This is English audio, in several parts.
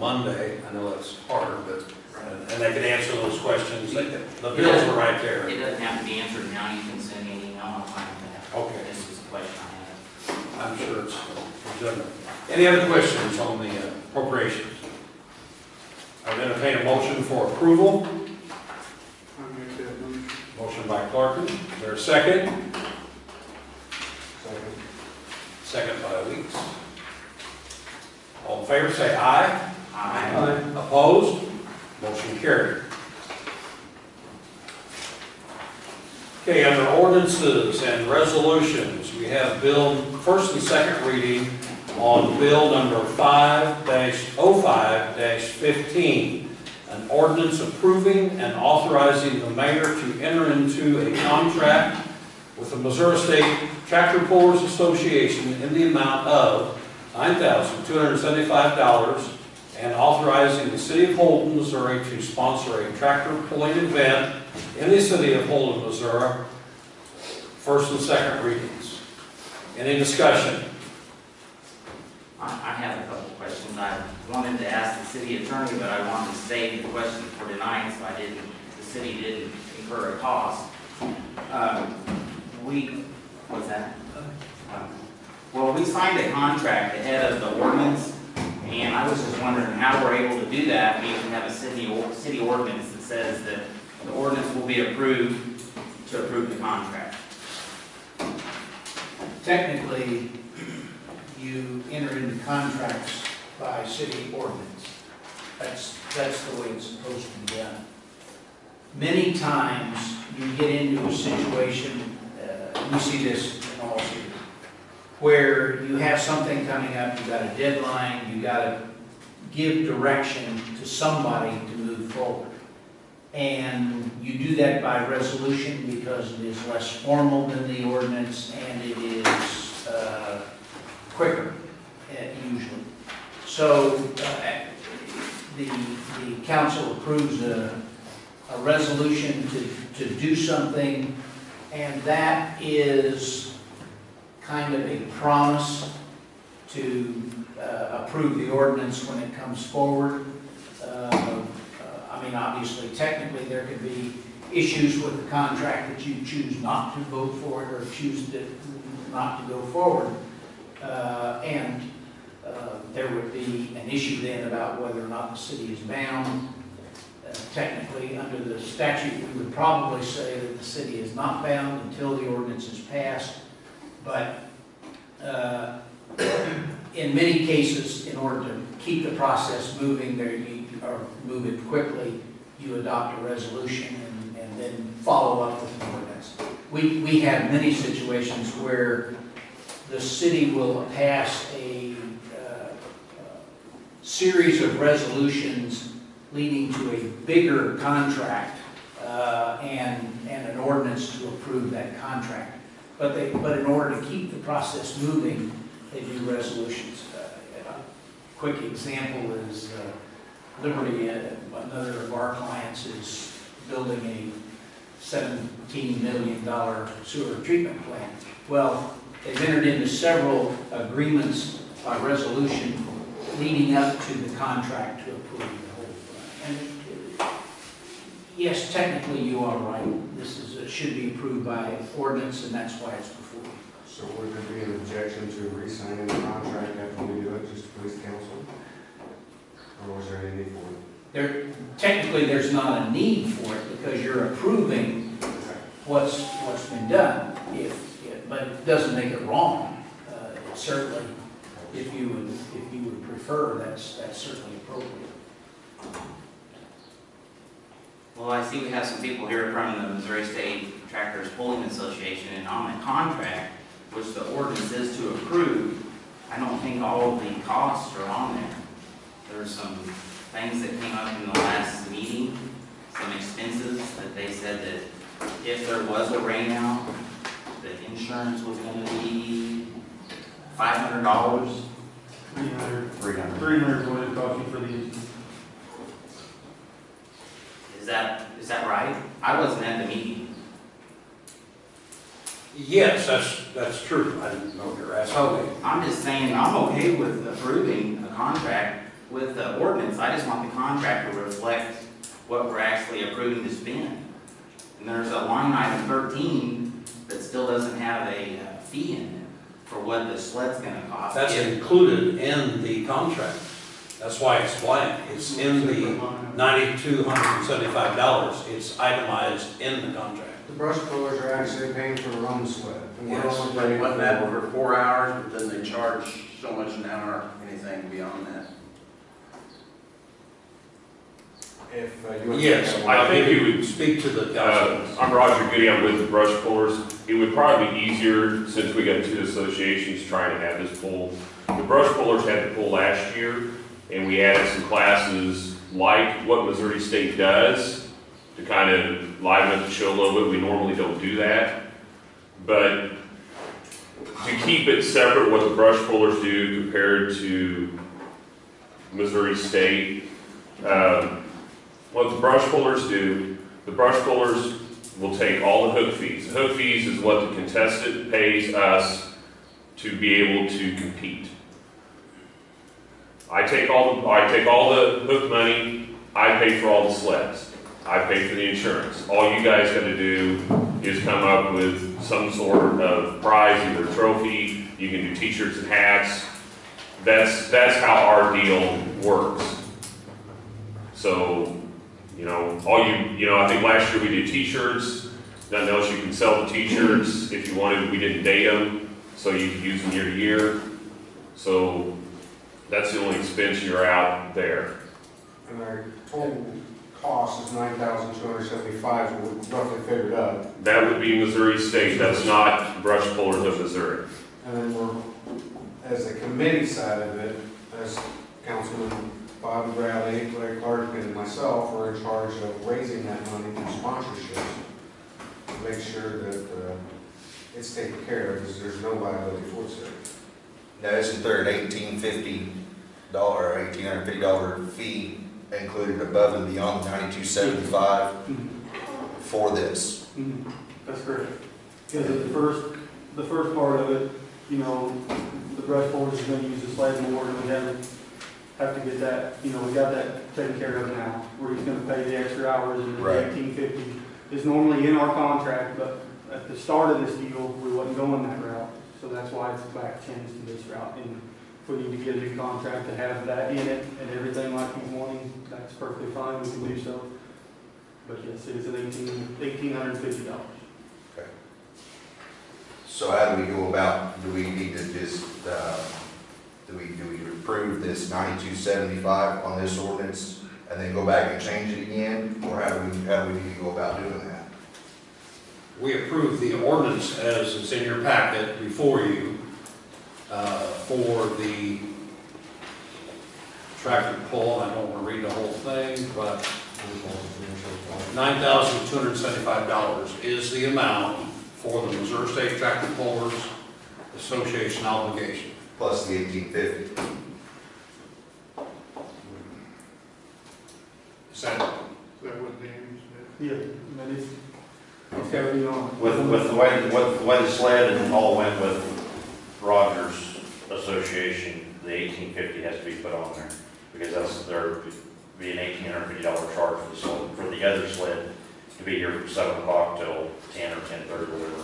Monday. I know that's hard, but, and they can answer those questions. The bills are right there. It doesn't have to be answered now. You can send me an email. I'm fine with that. Okay. This is a question I have. I'm sure it's legitimate. Any other questions on the appropriations? I would entertain a motion for approval. I make that motion. Motion by Clarkin. Is there a second? Second. Second by Weeks. All in favor say aye. Aye. Opposed? Motion carried. Okay, under ordinances and resolutions, we have bill first and second reading on bill number 5-05-15, an ordinance approving and authorizing the mayor to enter into a contract with the Missouri State Tractor Pullers Association in the amount of $9,275 and authorizing the city of Holden, Missouri to sponsor a tractor pulling event in the city of Holden, Missouri. First and second readings. Any discussion? I have a couple of questions. I wanted to ask the city attorney, but I wanted to save the question for tonight, so the city didn't incur a cost. What's that? Well, we signed a contract ahead of the ordinance, and I was just wondering how we're able to do that. We even have a city ordinance that says that the ordinance will be approved to approve the contract. Technically, you enter into contracts by city ordinance. That's the way it's supposed to be done. Many times, you get into a situation, we see this in all cities, where you have something coming up, you've got a deadline, you've got to give direction to somebody to move forward. And you do that by resolution because it is less formal than the ordinance and it is quicker, usually. So the council approves a resolution to do something, and that is kind of a promise to approve the ordinance when it comes forward. I mean, obviously, technically, there could be issues with the contract that you choose not to vote for it or choose not to go forward. There would be an issue then about whether or not the city is bound. Technically, under the statute, we would probably say that the city is not bound until the ordinance is passed. But in many cases, in order to keep the process moving or move it quickly, you adopt a resolution and then follow up with an ordinance. We have many situations where the city will pass a series of resolutions leading to a bigger contract and an ordinance to approve that contract. But in order to keep the process moving, they do resolutions. A quick example is Liberty, another of our clients, is building a $17 million sewer treatment plant. Well, they've entered into several agreements by resolution leading up to the contract to approve the whole thing. And yes, technically you are right. This should be approved by ordinance, and that's why it's before you. So would there be an objection to re-signing the contract after we do it, just to please council? Or was there any need for it? Technically, there's not a need for it because you're approving what's been done. But it doesn't make it wrong. Certainly, if you would prefer, that's certainly appropriate. Well, I see we have some people here from the Missouri State Tractors Pulling Association, and on the contract, which the ordinance is to approve, I don't think all of the costs are on there. There's some things that came up in the last meeting, some expenses that they said that if there was a rainout, the insurance was going to be $500. $300 is what it costs you for these. Is that right? I wasn't at the meeting. Yes, that's true. I didn't know you were asking. So I'm just saying I'm okay with approving a contract with the ordinance, I just want the contract to reflect what we're actually approving to spend. And there's a line item 13 that still doesn't have a fee in it for what the sled's gonna cost. That's included in the contract. That's why it's blank. It's in the $9,275. It's itemized in the contract. The brush pullers are actually paying for their own sled. And we're Yes. only But paying wasn't that for- for 4 hours, but then they charge so much an hour, anything beyond that? If you want to. Yes, take that I one. think you would speak to the council. I'm Roger Goody, I'm with the brush pullers. It would probably be easier, since we got two associations trying to have this pull. The brush pullers had the pull last year, and we added some classes like what Missouri State does to kind of liven up the show a little bit. We normally don't do that. But to keep it separate, what the brush pullers do compared to Missouri State, what the brush pullers do, the brush pullers will take all the hook fees. The hook fees is what the contestant pays us to be able to compete. I take all the hook money, I pay for all the sleds. I pay for the insurance. All you guys gotta do is come up with some sort of prize, either a trophy, you can do t-shirts and hats. That's how our deal works. So, I think last year we did t-shirts. Nothing else, you can sell the t-shirts if you wanted. We didn't date them, so you could use them year to year. So that's the only expense you're out there. And our total cost is $9,275, so we roughly figured up. That would be Missouri State. That's not Brush Pullers of Missouri. And then we're, as the committee side of it, as Councilman Bob Bradley, Larry Clark, and myself, we're in charge of raising that money through sponsorship to make sure that it's taken care of, because there's no liability for it. Now, isn't there an $1,850 fee included above and beyond the $9,275 for this? That's correct. Because of the first part of it, the brush force is gonna use the sled more, and we have to get that, we got that taken care of now. We're just gonna pay the extra hours, and the Right. $1,850 is normally in our contract, but at the start of this deal, we wasn't going that route. So that's why it's back changed to this route. And if we need to get a new contract to have that in it and everything like he's wanting, that's perfectly fine, we can do so. But yes, it is an $1,850. So how do we go about, do we need to just, do we approve this $9,275 on this ordinance and then go back and change it again? Or how do we need to go about doing that? We approve the ordinance as it's in your packet before you for the tractor pull. I don't want to read the whole thing, but $9,275 is the amount for the Missouri State Tractor Pullers Association obligation. Plus the $1,850. Is that Yeah, that is, okay? carrying on. With the way the sled and all went with Rogers Association, the $1,850 has to be put on there, because there'd be an $1,850 charge for the other sled to be here from 7 o'clock till 10 or 10:30, whatever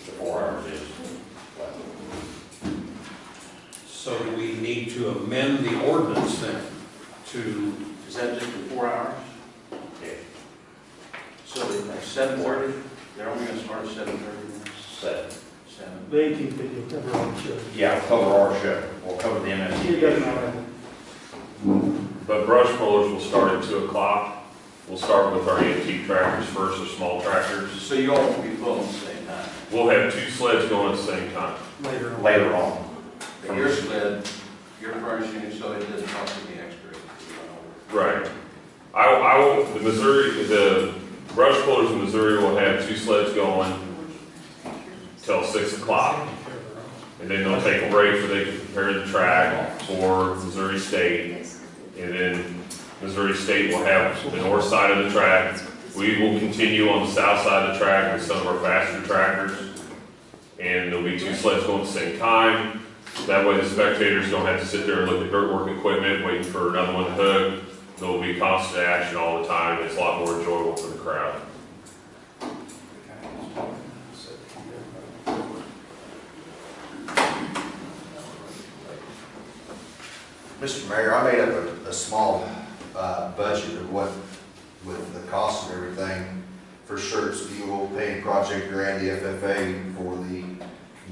the 4 hours is. So do we need to amend the ordinance then to, Is that just for 4 hours? Yeah. So at 7:30, they're only gonna start at 7:30 then? 7. 7. The 1850 will cover all the show. Yeah, we'll cover our show, we'll cover the It doesn't MSD. matter. But brush pullers will start at 2 o'clock. We'll start with our antique tractors first, or small tractors. So you all will be pulling at the same time? We'll have 2 sleds going at the same time. Later on. Later on. But your sled, you're furnishing it so it doesn't cost any extra. Right. The brush pullers in Missouri will have 2 sleds going till 6 o'clock. And then they'll take a break so they can prepare the track for Missouri State. And then Missouri State will have the north side of the track. We will continue on the south side of the track with some of our faster tractors. And there'll be 2 sleds going at the same time. That way the spectators don't have to sit there and look at dirt work equipment, waiting for another one to hook. There will be constant action all the time. It's a lot more enjoyable for the crowd. Mr. Mayor, I made up a small budget of what, with the cost of everything, for shirts, fuel, paying Project Grant, the FFA, for the,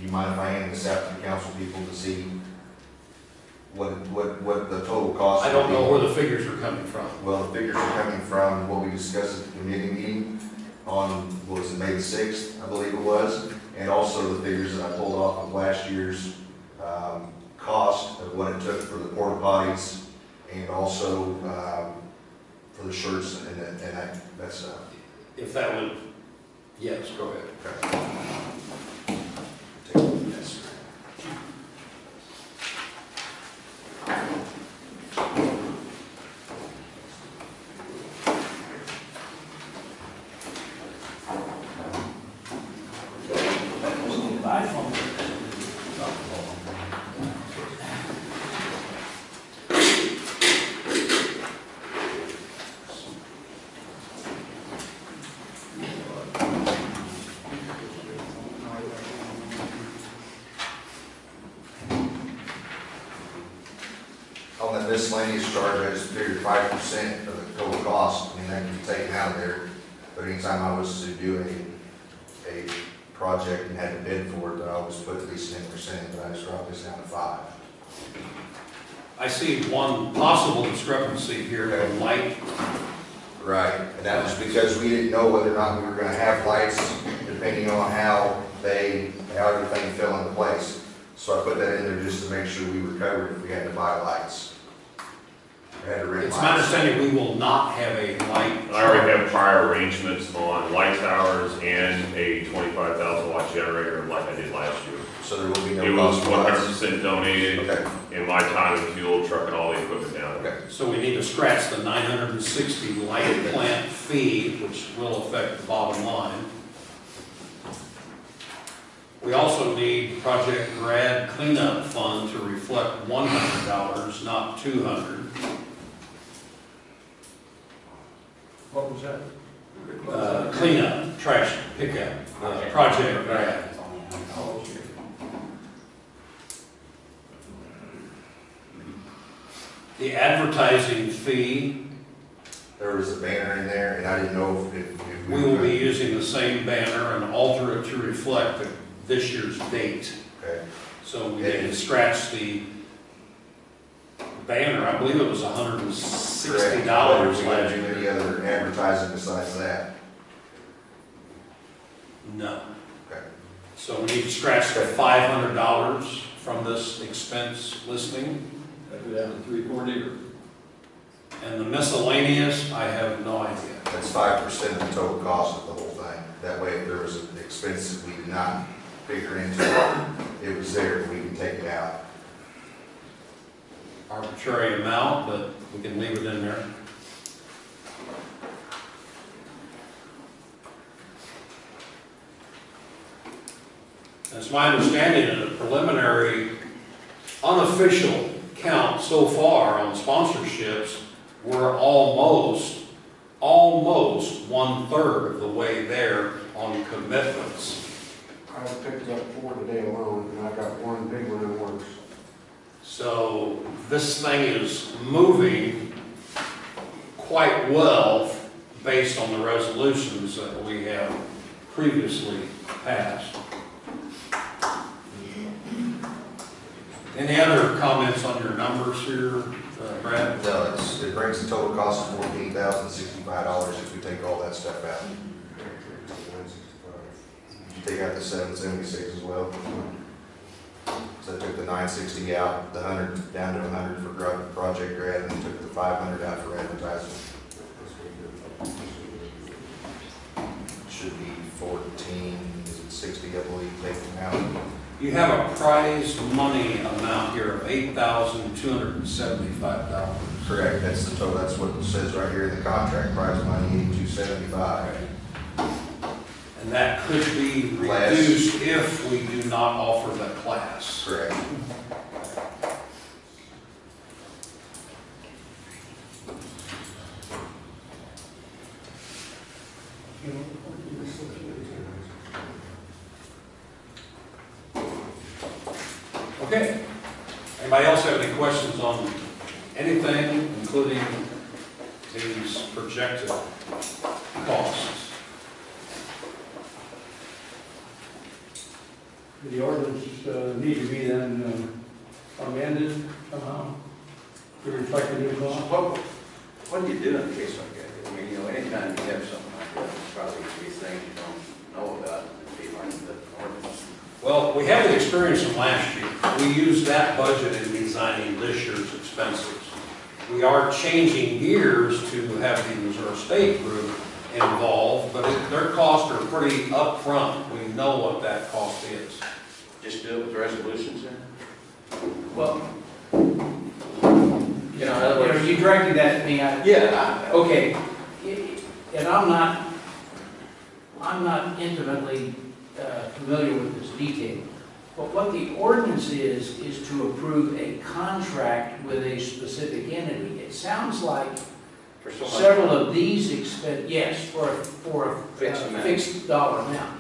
you mind if I hand this out to the council people to see what the total cost? I don't would be? know where the figures are coming from. Well, the figures are coming from what we discussed at the committee meeting on, what was it, May the 6th, I believe it was, and also the figures that I pulled off of last year's cost of what it took for the porta potties, and also for the shirts and that stuff. If that would, yes, go ahead. Okay. Take a look at this. On the miscellaneous charge, I just figured 5% of the total cost. I mean, that can be taken out of there. But anytime I was to do a project and had to bid for it, I always put at least 10%, but I just dropped this down to 5%. I see one possible discrepancy here, the light. Right, and that was because we didn't know whether or not we were gonna have lights, depending on how everything fell into place. So I put that in there just to make sure we were covered if we had to buy lights. We had to rent It's my lights. understanding we will not have a light. I already have prior arrangements on light towers and a 25,000 watt generator like I did last year. So there will be It no was cost for us. 100% donated Okay, in my time and fuel, trucking all the equipment down. okay. So we need to scratch the 960 light plant fee, which will affect the bottom line. We also need Project Grad cleanup fund to reflect $100, not $200. What was that? Cleanup, trash pickup, Project Grad. The advertising fee, There was a banner in there, and I didn't know if we will be using the same banner and alter it to reflect this year's date. Okay, So we need to scratch the banner. I believe it was $160 Correct. last We gotta do year. any other advertising besides that? No. Okay. So we need to scratch the $500 from this expense listing. That go down to 340 or? And the miscellaneous, I have no idea. That's 5% of the total cost of the whole thing. That way, if there was an expense that we did not figure into it, it was there, we can take it out. Arbitrary amount, but we can leave it in there. It's my understanding in a preliminary, unofficial count so far on sponsorships, we're almost 1/3 of the way there on commitments. I picked up 4 today alone, and I got one big one in the works. So this thing is moving quite well based on the resolutions that we have previously passed. Any other comments on your numbers here, Brad? No, it brings the total cost to $14,065 if we take all that stuff out. You take out the 776 as well. So I took the 960 out, the 100 down to 100 for Project Grad, and took the 500 out for advertising. Should be 1460, I believe, taken out. You have a prize money amount here of $8,275. Correct, that's the total, that's what it says right here in the contract, prize money $8275. And that could be Class. reduced if we do not offer the class. Correct. Okay. Anybody else have any questions on anything, including these projected costs? The ordinance need to be then amended somehow to reflect the new law? What do you do in a case like that? I mean, you know, anytime you have something like that, there's probably going to be things you don't know about, and be like the ordinance. Well, we have the experience from last year. We used that budget in designing this year's expenses. We are changing gears to have the Missouri State group involved, but their costs are pretty upfront. We know what that cost is. Just do it with resolutions then? Well, You know, in other words, you directed that at me. Okay, and I'm not intimately familiar with this detail, but what the ordinance is to approve a contract with a specific entity. It sounds like for so much. several of these for a Fixed amount. fixed dollar amount.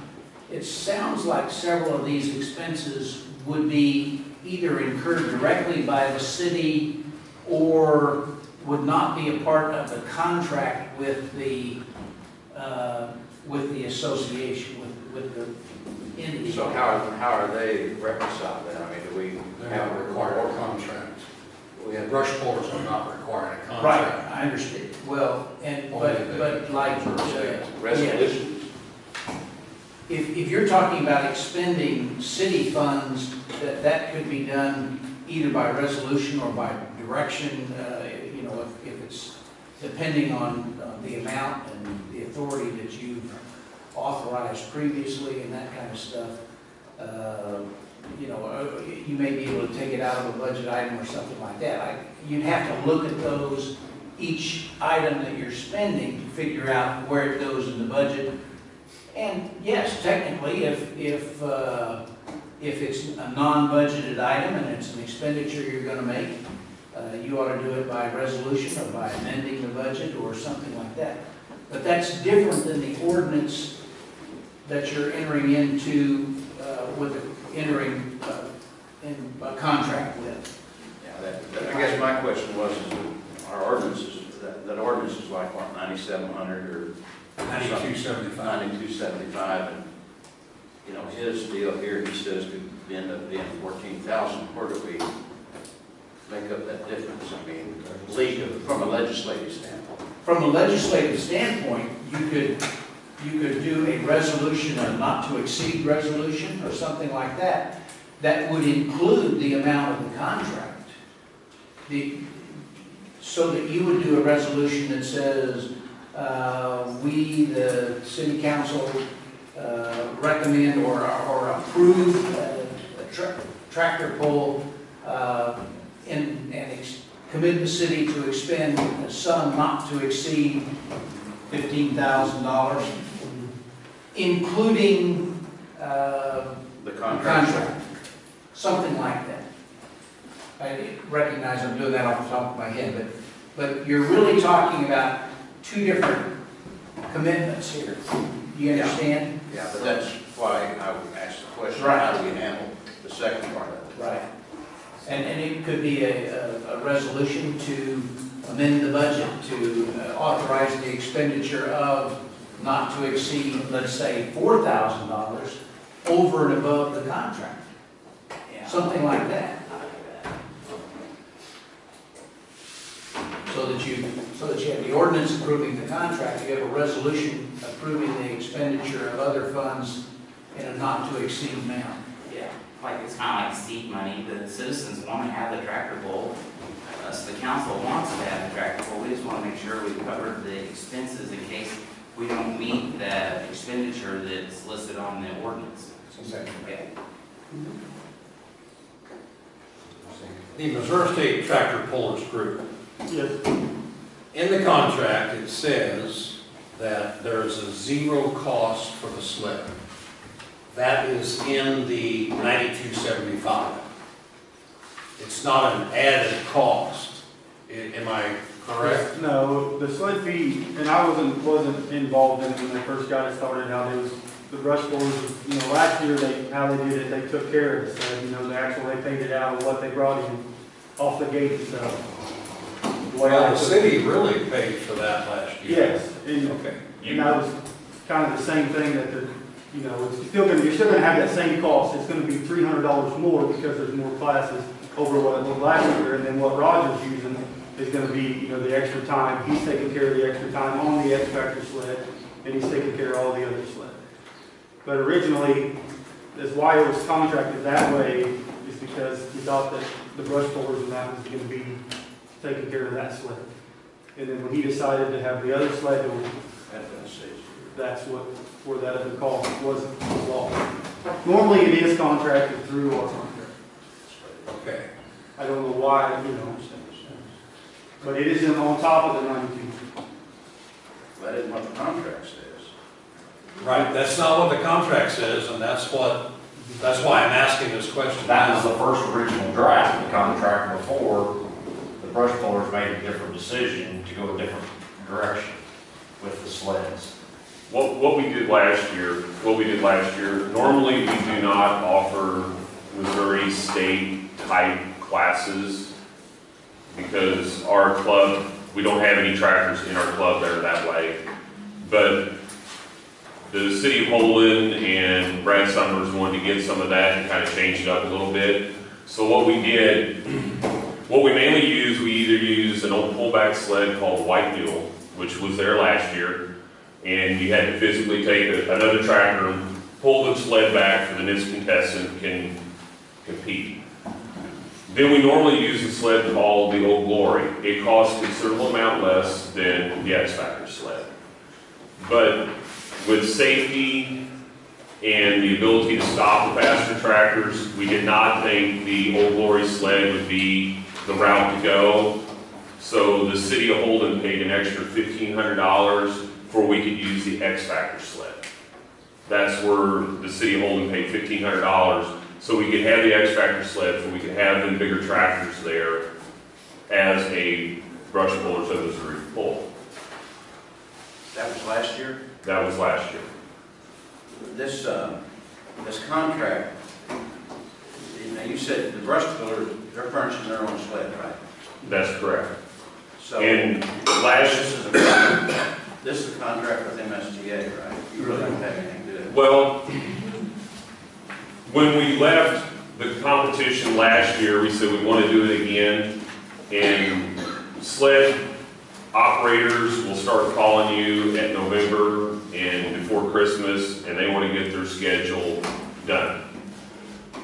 It sounds like several of these expenses would be either incurred directly by the city or would not be a part of the contract with the association, with the entity. So how are they reconciled then? I mean, do we They're have not a required a requirement? contract. We have Brush pullers are not required a Right, contract. I understand. Well, and, Only but like, resolutions? if you're talking about expending city funds, that could be done either by resolution or by direction, you know, if it's depending on the amount and the authority that you've authorized previously and that kind of stuff. You know, you may be able to take it out of a budget item or something like that. You'd have to look at those, each item that you're spending to figure out where it goes in the budget. And yes, technically, if it's a non-budgeted item and it's an expenditure you're going to make, you ought to do it by resolution or by amending the budget or something like that. But that's different than the ordinance that you're entering into entering in a contract with. Yeah, I guess my question was, is that our ordinances, that ordinance is like, what, 9,700 or 9275. 9275, and, you know, his deal here, he says could end up being 14,000. Where do we make up that difference? I mean, legal, from a legislative standpoint. From a legislative standpoint, you could do a resolution, a not to exceed resolution or something like that, that would include the amount of the contract. So that you would do a resolution that says, we, the city council, recommend or approve a tractor pull and commit the city to expend a sum not to exceed $15,000, including The contract. something like that. I recognize I'm doing that off the top of my head, but you're really talking about two different commitments here. Do you understand? Yeah, but that's why I asked the question, Right. how do we handle the second part of it? Right. And it could be a resolution to amend the budget to authorize the expenditure of not to exceed, let's say, $4,000 over and above the contract. Something like that. So that you have the ordinance approving the contract, you have a resolution approving the expenditure of other funds in a not to exceed amount. Yeah, like, it's kind of like seed money. The citizens want to have the tractor pull. So the council wants to have the tractor pull. We just want to make sure we cover the expenses in case we don't meet that expenditure that's listed on the ordinance. Okay. The Missouri State Tractor Pullers Group. Yes. In the contract, it says that there is a zero cost for the sled. That is in the 9275. It's not an added cost. Am I correct? No, So the sled fee, and I wasn't involved in it when they first got it started, how they was, the brush blowers, last year how they did it, they took care of the sled, they paid it out of what they brought in off the gate and stuff. Well, the city really paid for that last year. Yes, and, Okay. and that was kind of the same thing that it's still you're still gonna have that same cost. It's gonna be $300 more because there's more classes over what it was last year, and then what Roger's using is gonna be, the extra time. He's taking care of the extra time on the X-Factor sled, and he's taking care of all the other sled. But originally, that's why it was contracted that way, is because we thought that the brush pullers and that was gonna be taking care of that sled. And then when he decided to have the other sled, that's where that other cost was law. Normally, it is contracted through our contract. Okay. I don't know why, but it isn't on top of the 92. That isn't what the contract says. Right, that's not what the contract says, and that's why I'm asking this question. That was the first original draft of the contract before the brush pullers made a different decision to go a different direction with the sleds. What we did last year, normally we do not offer Missouri State type classes because our club, we don't have any tractors in our club that are that way. But the city of Holden and Brad Summers wanted to get some of that and kind of change it up a little bit. So what we mainly use, we either use an old pullback sled called White Mule, which was there last year, and you had to physically take another tractor and pull the sled back for the next contestant can compete. Then we normally use a sled called the Old Glory. It costs a considerable amount less than the X-Factor sled. But with safety and the ability to stop the faster tractors, we did not think the Old Glory sled would be the route to go. So the city of Holden paid an extra $1,500 before we could use the X-Factor sled. That's where the city of Holden paid $1,500 so we could have the X-Factor sled, so we could have them bigger tractors there as a brush puller to Missouri pull. That was last year? That was last year. This contract, you said the brush pullers, they're furnishing their own sled, right? That's correct. So And this is a contract with MSTA, right? You really don't have anything to do with it. well, when we left the competition last year, we said we want to do it again, and sled operators will start calling you at November and before Christmas, and they want to get their schedule done.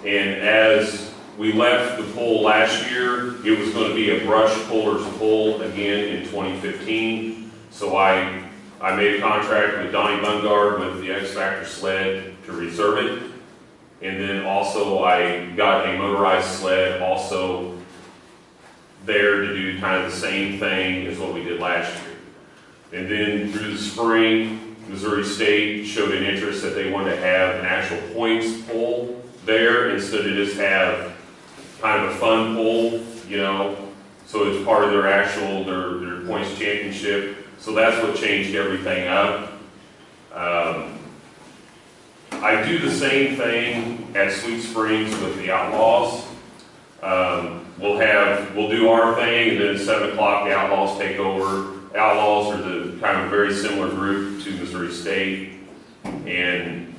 And as we left the pull last year, it was going to be a brush puller's pull again in 2015. So I made a contract with Donnie Bungard with the X-Factor sled to reserve it. And then also I got a motorized sled also there to do kind of the same thing as what we did last year. And then through the spring, Missouri State showed an interest that they wanted to have an actual points pull there instead of just have kind of a fun pull, so it's part of their actual, their points championship. So that's what changed everything up. I do the same thing at Sweet Springs with the Outlaws. We'll do our thing, and then at 7 o'clock the Outlaws take over. Outlaws are the kind of very similar group to Missouri State. And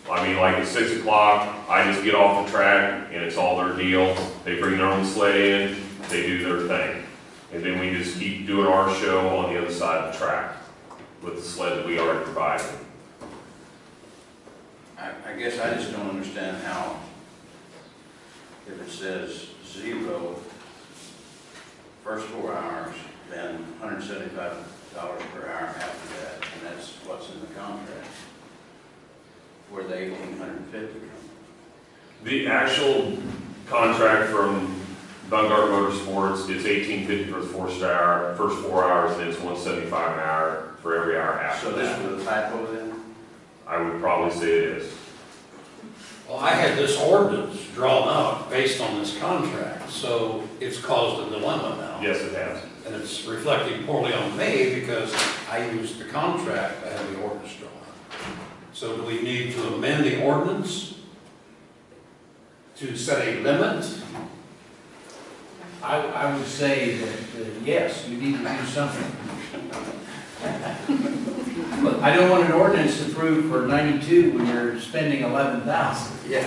I mean, like at 6 o'clock, I just get off the track and it's all their deal. They bring their own sled in, they do their thing. And then we just keep doing our show on the other side of the track with the sled that we already provided. I guess I just don't understand how, if it says 0, first 4 hours, then $175 per hour after that, and that's what's in the contract, where the $1,850 come. The actual contract from Bungard Motorsports is $1,850 for the first 4 hours, and it's $175 an hour for every hour after So that. this was a typo then? I would probably say it is. Well, I had this ordinance drawn up based on this contract, so it's caused a dilemma now. Yes, it has. And it's reflecting poorly on me because I used the contract that had the ordinance drawn. So do we need to amend the ordinance to set a limit? I would say that, yes, you need to do something. I don't want an ordinance approved for 92 when you're spending 11,000. Yeah.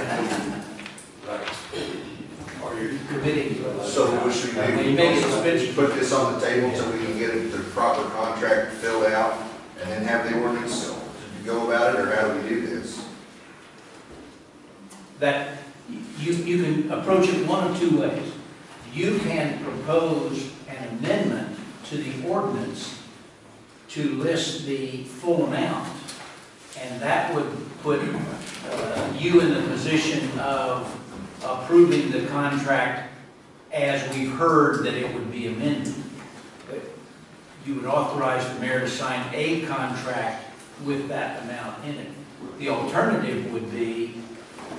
Right. Or you're committing to it. So what should we You make it do? expensive. Put this on the table so we can get the proper contract filled out and then have the ordinance go about it, or how do we do this? That you can approach it one of two ways. You can propose an amendment to the ordinance to list the full amount, and that would put you in the position of approving the contract as we've heard that it would be amended. But you would authorize the mayor to sign a contract with that amount in it. The alternative would be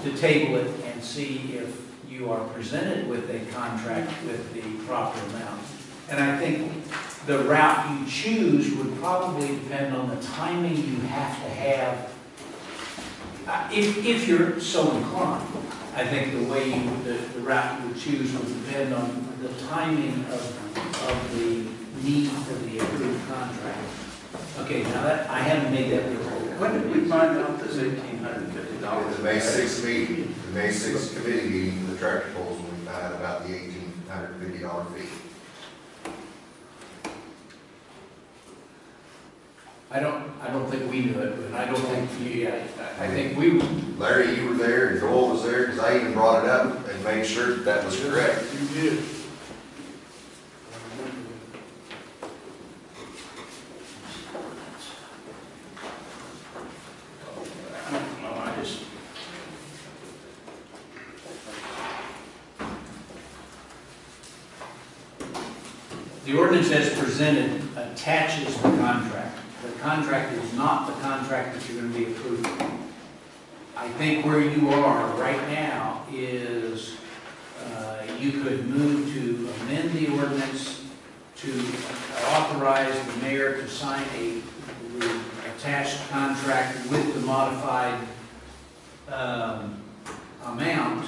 to table it and see if you are presented with a contract with the proper amount. And I think the route you choose would probably depend on the timing you have to have. If you're so inclined, I think the way the route you would choose would depend on the timing of the need for the approved contract. Okay, now that, I haven't made that clear. When did we find out this $1,850? The May 6th meeting, the May 6th committee meeting for the tractor pulls, when we found out about the $1,850 fee. I don't think we knew it, but I don't think you, I think we, Larry, you were there, and Joel was there, because I even brought it up and made sure that that was correct. You did. the ordinance as presented attaches the contract. The contract is not the contract that you're going to be approving. I think where you are right now is you could move to amend the ordinance to authorize the mayor to sign the attached contract with the modified amount,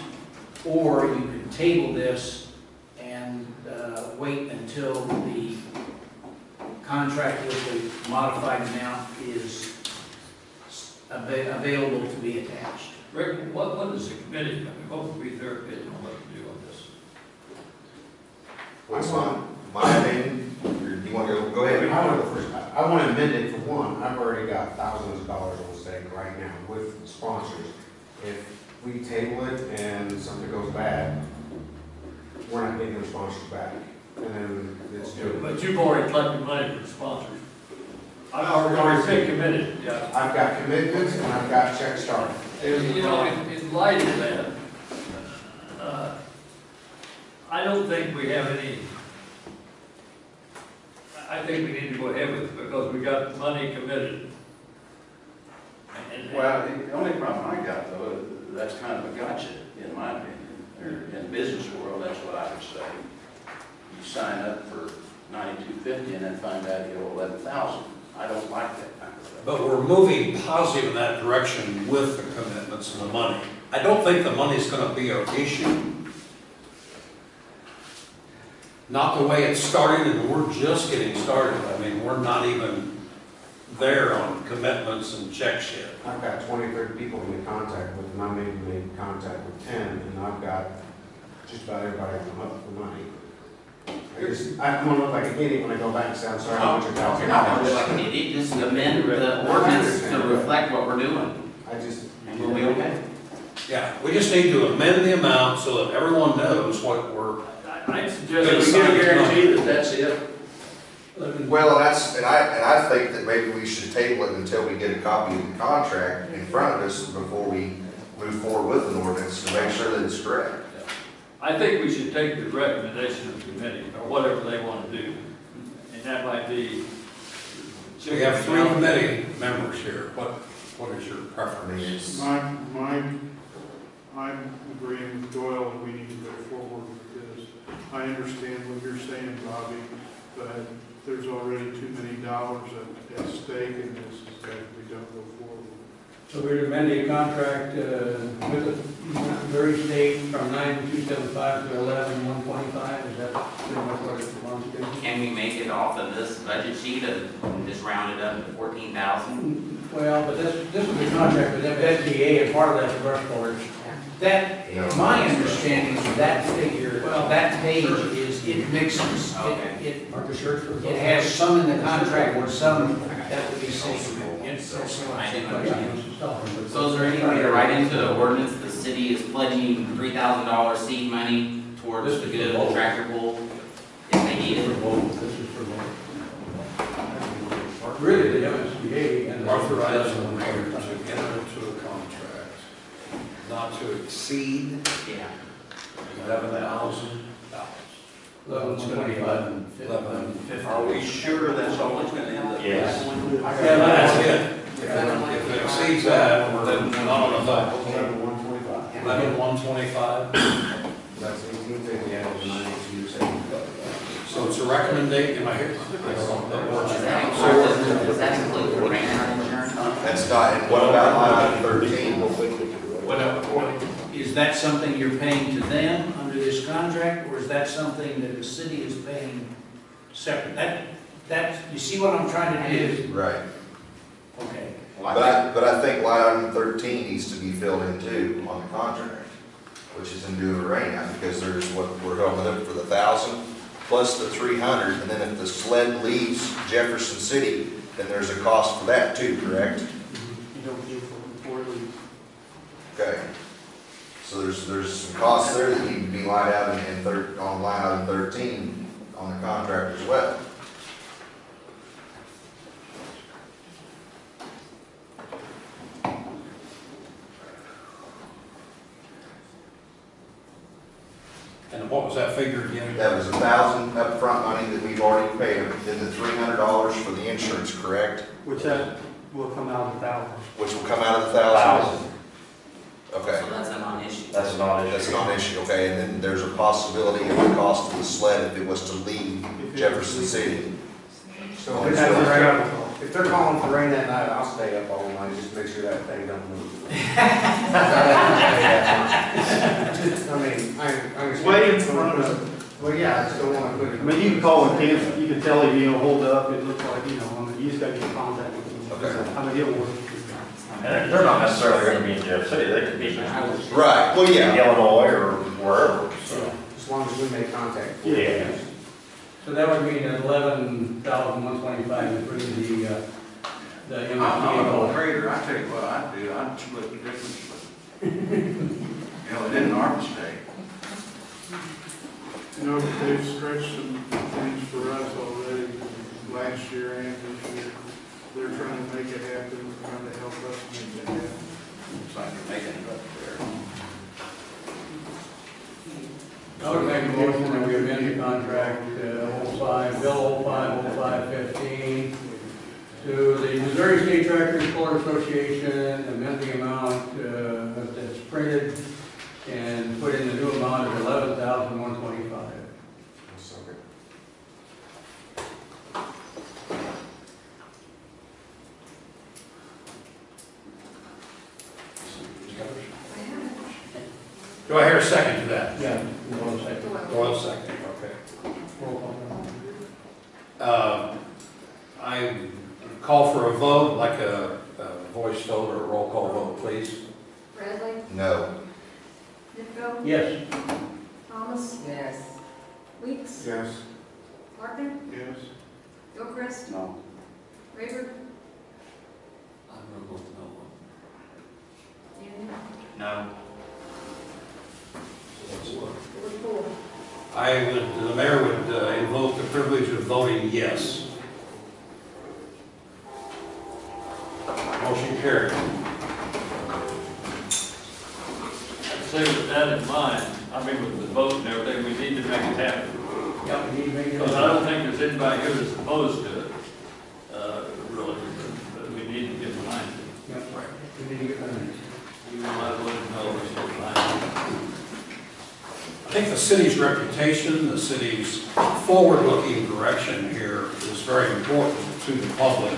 or you could table this and wait until the contract with the modified amount is available to be attached. Rick, what is the committee, I mean, what would be their opinion on what to do on this? What's my opinion? You want to go ahead? I want to amend it for one. I've already got thousands of dollars on stake right now with sponsors. If we table it and something goes bad, we're not getting the sponsors back. And then it's due. But you've already collected money for the sponsors. I've already been committed, yeah. I've got commitments and I've got checks started. You know, in light of that, I don't think we have any, I think we need to go ahead with it because we got money committed. Well, the only problem I got though, that's kind of a gotcha, in my opinion. Or in the business world, that's what I would say. You sign up for $92.50 and then find out you owe $11,000. I don't like that kind of thing. But we're moving positive in that direction with the commitments and the money. I don't think the money's going to be our issue. Not the way it's started, and we're just getting started. I mean, we're not even there on commitments and checks yet. I've got 20, 30 people to make contact with, and I maybe made contact with 10, and I've got just about everybody come up for money. I'm gonna look like an idiot when I go back and say, I'm sorry, how much you're You're talking not gonna about. look like an idiot, just amend the ordinance to reflect what we're doing, I just, and we'll be okay. Yeah, we just need to amend the amount so that everyone knows what we're. I suggest we get a guarantee that that's it. Well, and I think that maybe we should table it until we get a copy of the contract in front of us before we move forward with an ordinance to make sure that it's correct. I think we should take the recommendation of the committee, or whatever they want to do, and that might be. We have 3 committee members here. What is your preference? I'm agreeing with Doyle that we need to go forward with this. I understand what you're saying, Bobby. but there's already too many dollars at stake in this, that we don't go forward. So we're amending a contract with the Missouri State from 9,275 to 11,125, is that pretty much what it wants to do? Can we make it off of this budget sheet and just round it up to 14,000? Well, but this is the contract with FSDA, and part of that's brush pullers. That, my understanding of that figure, well, that page is, it mixes. It Are the shirts for? it has some in the contract or some that would be safe. I didn't understand. So is there any way to write into the ordinance, the city is pledging $3,000 seed money towards the good of the tractor pull if they need it? This is for both. Really, the MSBA and the. Authorizing the mayor to enter into a contract not to exceed Yeah. $11,000. 11,125. Are we sure that's all it's gonna end up? Yes. That's it. If it exceeds that, then not on the vote. 11,125. 11,125. That's 1850 out of 9,275. So it's a recommendation, am I here? Does that include the rain insurance? That's not, and what about line item 13? Is that something you're paying to them under this contract, or is that something that the city is paying separate? That, you see what I'm trying to do? Right. Okay. But I think line item 13 needs to be filled in too on the contract, which is in due of rain now, because there's what we're helping them for the 1,000 plus the 300, and then if the sled leaves Jefferson City, then there's a cost for that too, correct? You don't pay for it before it leaves. Okay. So there's some costs there that need to be lined out on line item 13 on the contract as well. And what was that figure again? That was 1,000 upfront money that we've already paid them, then the $300 for the insurance, correct? Which that will come out of 1,000. Which will come out of the 1,000? Okay. So that's a non-issue. That's a non-issue. That's not an issue, okay, and then there's a possibility of the cost of the sled if it was to leave Jefferson City. So if they're calling for rain that night, I'll stay up all night, just to make sure that thing don't move. I mean, I understand. Way in front of, Well, yeah, I just don't want to put I it. mean, you can call and cancel, you can tell him, hold up, it looks like, I mean, you just gotta get in contact with him. Okay. I mean, he'll work. And they're not necessarily gonna be in Jeff City, they could be in Right, well, yeah. Illinois or wherever, so. As long as we make contact. Yeah. So that would mean 11,125, including the I'm MSBA. not a trader, I tell you what I'd do, I'd split the difference. You know, it isn't our mistake. you know, they've stretched some things for us already, last year and this year. They're trying to make it happen, trying to help us make it happen. It's like you're making it up there. I would make a motion that we amend the contract, 05, Bill 05-05-15, to the Missouri State Tractor Puller Association, amend the amount that's printed and put in the new amount of 11,125. Do I hear a second to that? Yeah, one second. Doyle second, okay. Roll call. I call for a vote, like a voice vote or a roll call vote, please. Bradley? No. Nitko? Yes. Thomas? Yes. Weeks? Yes. Larkin? Yes. Gilchrist? No. Rayford? I'm going to vote Union? No. Four. 4. the mayor would invoke the privilege of voting yes. Motion carried. I'd say with that in mind, I mean, with the vote and everything, we need to make it happen. Yeah, we need to make it. Because I don't think there's anybody here that's opposed to it, really, but we need to get behind it. Yep, right. We need to get behind it. We might as well know we're behind it. I think the city's reputation, the city's forward-looking direction here is very important to the public.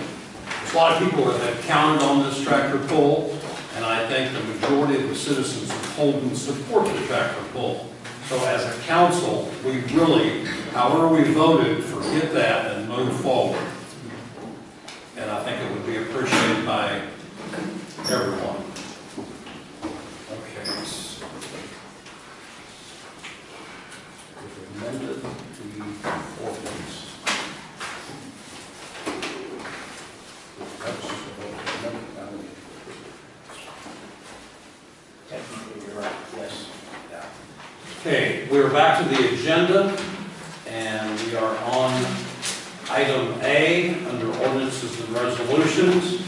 There's a lot of people that have counted on this tractor pull, and I think the majority of the citizens of Holden support the tractor pull. So as a council, we really, however we voted, forget that and move forward. And I think it would be appreciated by everyone. Okay. We've amended the ordinance. Technically, you're right, yes. Okay, we're back to the agenda, and we are on item A, under ordinances and resolutions.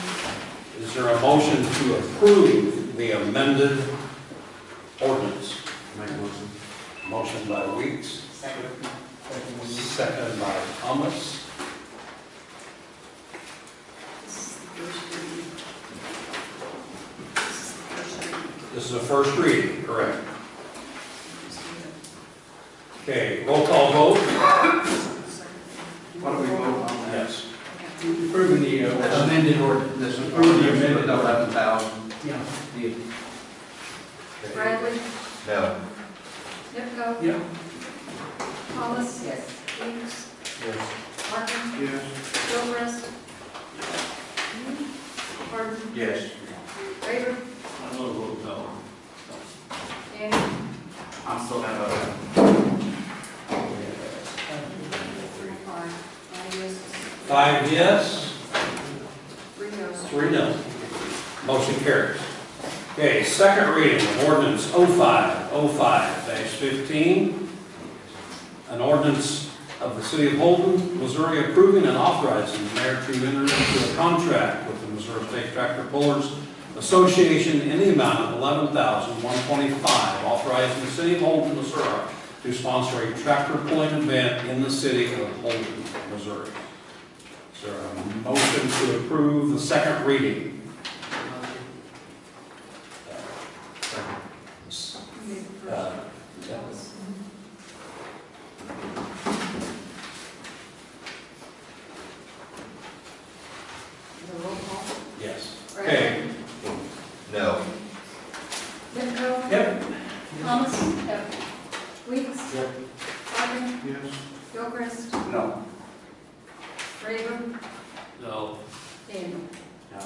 Is there a motion to approve the amended ordinance? Make a motion. Motion by Weeks, second by Thomas. This is the first reading, correct? Okay, roll call vote? What do we vote on that? Yes. Approving the Amended ordinance. this is approving the amended 11,000. Yeah. Bradley, No. Nipko, Yeah. Thomas. Yes. Weeks, Yes. Martin, Yes. Gilchrist. Harden, Yes. Raver, I'm gonna vote no. Danny, I'm still gonna vote. five. 5 yes, 3 noes. 3 no. Motion carries. Okay, second reading of ordinance 0505-15. An ordinance of the city of Holden, Missouri approving and authorizing the mayor to enter into a contract with the Missouri State Tractor Pullers Association in the amount of $11,125, authorizing the city of Holden, Missouri to sponsor a tractor pulling event in the city of Holden, Missouri. Is there a motion to approve the second reading? Yeah. The roll call. Yes. Bradley, Okay. No. Nipko. Yep. Thomas. Yep. Weeks. Yep. Harden, Yes. Gilchrist, No. Raver, No. Danny. No.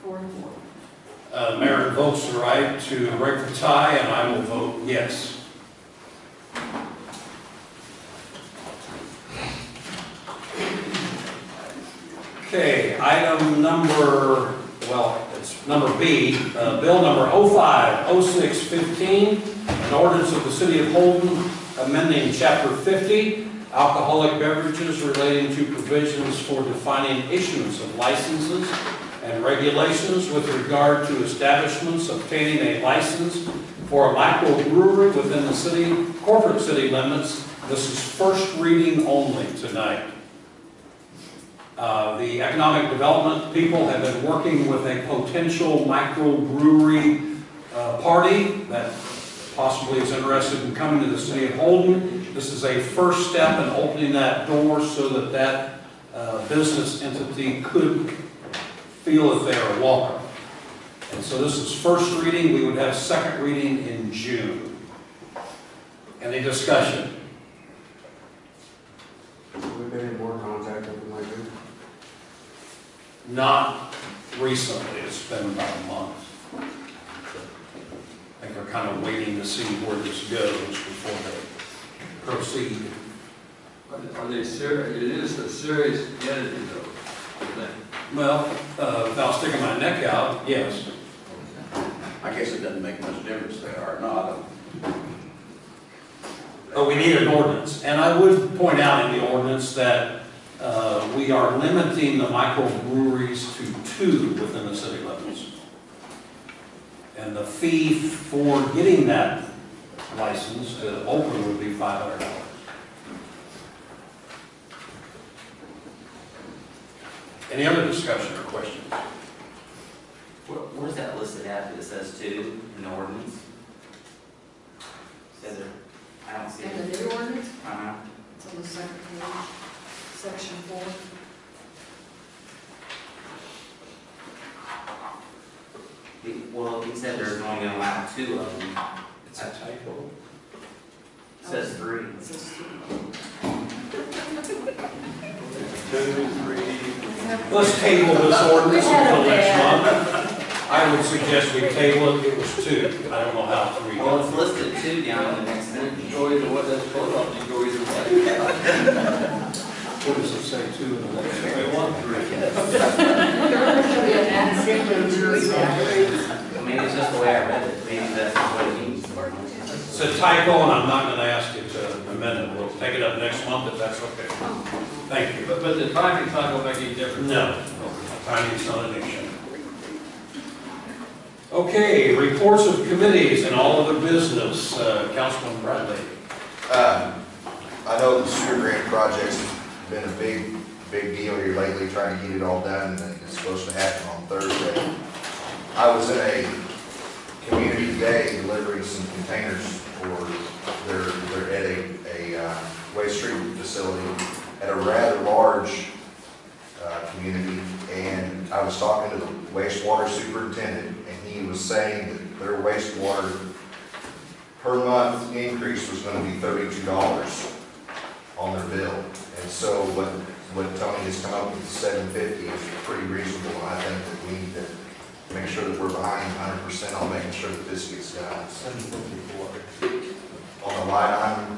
4 and 4. Mayor votes the right to break the tie, and I will vote yes. Okay, item number, well, it's number B, bill number 050615, an ordinance of the city of Holden amending chapter 50, alcoholic beverages relating to provisions for defining issuance of licenses and regulations with regard to establishments obtaining a license for a microbrewery within the city, corporate city limits. This is first reading only tonight. The economic development people have been working with a potential microbrewery party that possibly is interested in coming to the city of Holden. This is a first step in opening that door so that that business entity could feel that they are welcome. And so this is first reading. We would have second reading in June. Any discussion? Have we been in more contact with them lately? Not recently. It's been about a month. I think they're kind of waiting to see where this goes before they proceed. Are they serious? It is a serious entity though, I think. Well, without sticking my neck out, yes. I guess it doesn't make much difference if they are or not. But we need an ordinance. And I would point out in the ordinance that we are limiting the microbreweries to 2 within the city limits. And the fee for getting that license to open would be $500. Any other discussion or questions? Where's that listed at that says 2 in the ordinance? Says it, I don't see And it. the new ordinance, Uh-huh. on the second page, section 4. Well, he said there's only gonna allow 2 of them. It's a typo. It says 3. It says 2. 2, 3. Let's table this ordinance We had until a next bad- month. I would suggest we table it, it was 2, I don't know how 3 Well, goes. it's listed 2 down in the next sentence. Go either way, that's vote on, you go either way. What does it say, 2 in the next? Wait, 1, 3. Maybe it's just the way I read it, maybe that's what it means. It's a typo, and I'm not gonna ask you to amend it, we'll take it up next month if that's okay. Thank you. But the timing's not gonna make any difference. No, timing's not an issue. Okay, reports of committees and all other business, Councilman Bradley. I know the sewer grant project's been a big deal here lately, trying to get it all done, and it's supposed to happen on Thursday. I was in a community today delivering some containers for they're at a waste treatment facility at a rather large community, and I was talking to the wastewater superintendent, and he was saying that their wastewater per month increase was going to be $32 on their bill. And so what Tony has come up with, $750, is pretty reasonable, and I think that we need to make sure that we're behind 100% on making sure that this gets done. $754 on the line item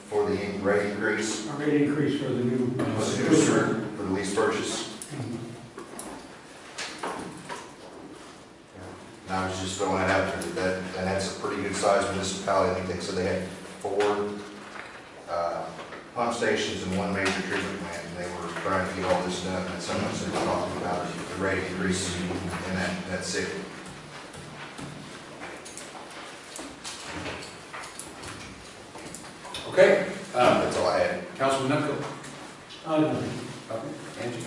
for the rate increase. Our rate increase for the new. For the lease purchase. And I was just throwing that out there, and that's a pretty good sized municipality. I think they said they had 4 pump stations and 1 major treatment plant, and they were trying to get all this done. And so much they were talking about the rate increase in that city. Okay, That's all I had. Councilman Nucko. Angie?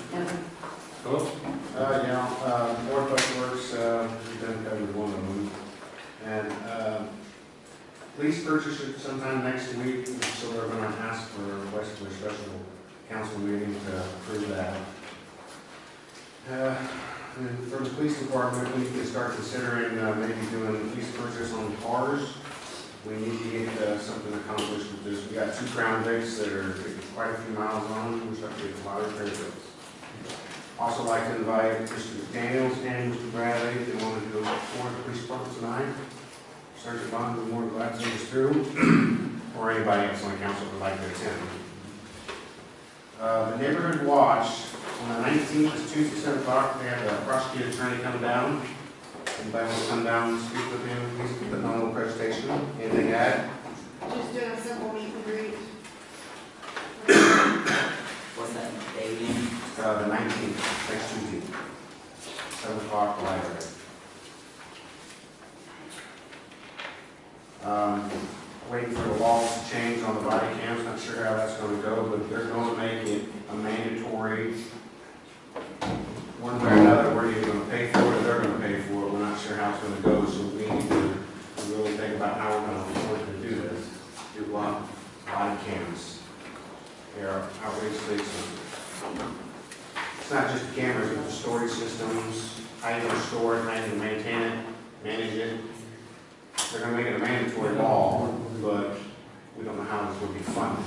Hello? North West Works, we've done covered one of them. And, lease purchase it sometime next week, so they're gonna ask for a request for a special council meeting to approve that. And for the police department, we can start considering, maybe doing lease purchase on cars. We need to get, something accomplished with this. We got 2 Crown Vics that are quite a few miles on, which I think a lot of repair bills. Also like to invite Mr. Daniels and Mr. Bradley, they want to go for the police department tonight. Sergeant Bond would be more than glad to take us through, or anybody else on the council would like to attend. The neighborhood watch, on the 19th, it's Tuesday, 7 o'clock, they have the prosecutor attorney come down. Anybody want to come down and speak with him, please put on a little presentation. Anything to add? Just doing a simple meet and greet. What's that date again? The 19th, next Tuesday, 7 o'clock, library. Waiting for the laws to change on the body cams, not sure how that's going to go, but they're going to make it a mandatory, one way or another, we're either going to pay for it or they're going to pay for it, we're not sure how it's going to go, so we need to really think about how we're going to afford to do this. Do body cams. They are outrageously expensive. It's not just the cameras, it's the storage systems, how you're going to store it, how you're going to maintain it, manage it. They're going to make it a mandatory law, but we don't know how this will be funded.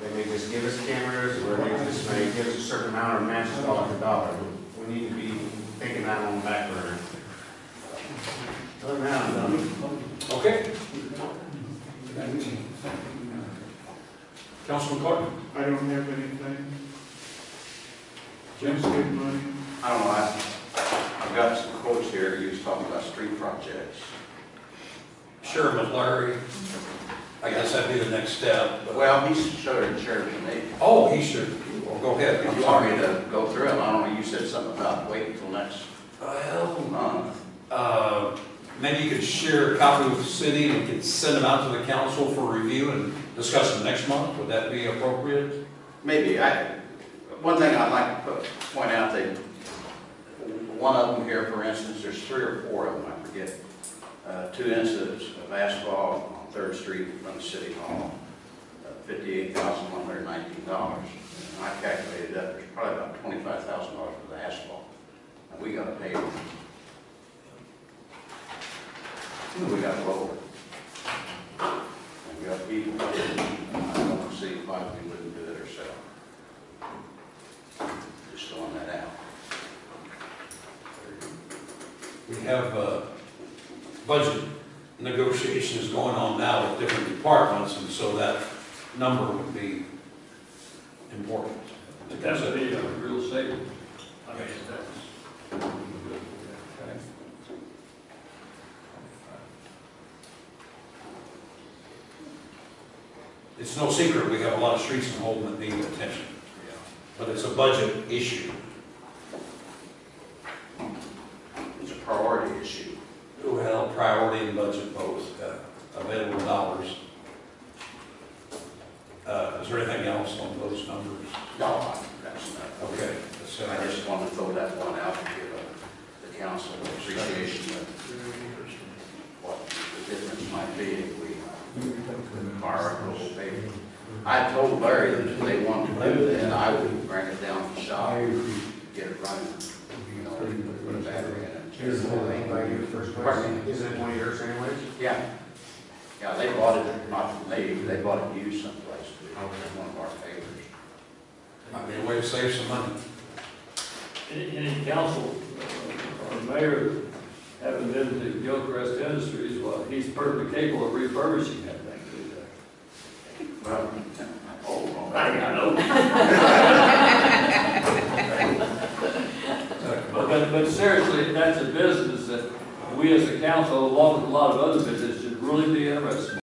They may just give us cameras, or they just may give us a certain amount or match us dollar for dollar. We need to be thinking that on the back burner. Other than that, I'm done. Okay. Councilman Clark? I don't have anything. Jim? Good money. I don't know, I've got some quotes here, he was talking about street projects. Sure, but Larry, I guess that'd be the next step. but- Well, he's shared to me. Oh, he should. Well, go ahead. If you want me to go through them, I don't know, you said something about waiting until next Well, month. maybe you could share a copy with the city and we could send them out to the council for review and discuss them next month. Would that be appropriate? Maybe, one thing I'd like to point out, that one of them here, for instance, there's 3 or 4 of them, I forget. 2 incidents of asphalt on 3rd Street from the City Hall. $58,119. And I calculated that there's probably about $25,000 for the asphalt. And we gotta pay it. We gotta roll it. And we got people, I don't see why we wouldn't do it ourselves. Just throwing that out. We have budget negotiations going on now with different departments, and so that number would be important. That's a real savings. I mean, that's. It's no secret, we have a lot of streets in Holden that need attention, but it's a budget issue. It's a priority issue. Well, priority and budget both, available dollars. Is there anything else on those numbers? No, that's not. Okay. So I just want to throw that one out and give the council appreciation of what the difference might be if we fire a little paper. I told Larry that if they wanted to do that, I would bring it down to the shop, get it running, you know, put a battery in it. Is it one of yours anyways? Yeah. Yeah, they bought it, not from me, they bought it used someplace, too. One of our favorites. Might be a way to save some money. Any council or mayor having been to Gilchrist Industries, well, he's perfectly capable of refurbishing that thing. Well, I know. But seriously, that's a business that we as a council, along with a lot of other businesses, should really be interested in.